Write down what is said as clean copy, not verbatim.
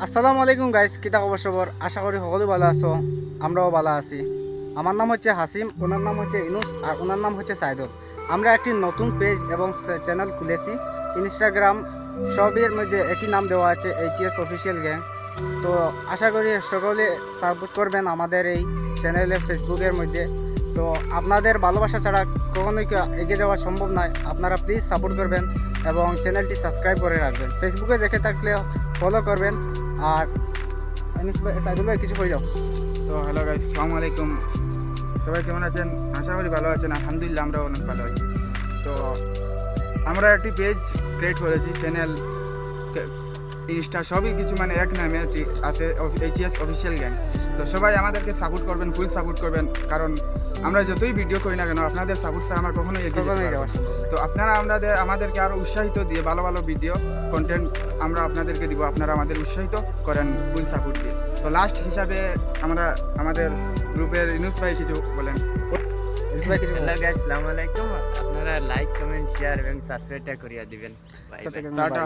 আসসালামু আলাইকুম গাইস, কিতা খবর সবর? আশা করি সকলে ভালো আছো, আমরাও ভালো আছি। আমার নাম হচ্ছে হাসিম, ওনার নাম হচ্ছে ইনুস, আর ওনার নাম হচ্ছে সাইদুল। আমরা একটি নতুন পেজ এবং চ্যানেল খুলেছি ইনস্টাগ্রাম, সবের মধ্যে একই নাম দেওয়া আছে, এইচএস অফিসিয়াল গ্যাং। তো আশা করি সকলে সাপোর্ট করবেন আমাদের এই চ্যানেলে, ফেসবুকের মধ্যে। তো আপনাদের ভালোবাসা ছাড়া কখনোই এগিয়ে যাওয়া সম্ভব নয়। আপনারা প্লিজ সাপোর্ট করবেন এবং চ্যানেলটি সাবস্ক্রাইব করে রাখবেন। ফেসবুকে দেখে থাকলে ফলো করবেন। আর সাইদুল ভাই কিছু হয়ে যাও। তো হ্যালো গাইস, আসসালামু আলাইকুম। সবাই কেমন আছেন? আশা করি ভালো আছেন। আলহামদুলিল্লাহ, আমরা অনেক ভালো আছি। তো আমরা একটি পেজ ক্রিয়েট করেছি, চ্যানেল, ইনস্টা, সবই কিছু মানে এক নামে আছে, এইচএস অফিসিয়াল গ্যাং। তো সবাই আমাদেরকে সাপোর্ট করবেন, ফুল সাপোর্ট করবেন, কারণ আমরা যতই ভিডিও করি না কেন আপনাদের সাপোর্ট ছাড়া আমরা কখনোই এগিয়ে যেতে পারবো না। তো আপনারা আমাদেরকে আরও উৎসাহিত দিয়ে ভালো ভালো ভিডিও কন্টেন্ট আমরা আপনাদেরকে দিব, আপনারা আমাদের উৎসাহিত করেন ফুল সাপোর্ট দিয়ে। তো লাস্ট হিসাবে আমরা আমাদের গ্রুপের ইনুস ভাই কিছু বলেন। হ্যালো গাইস, আসসালামু আলাইকুম। আপনারা লাইক, কমেন্ট, শেয়ার এবং সাবস্ক্রাইবটা করিয়া দিবেন। Bye bye. টাটা।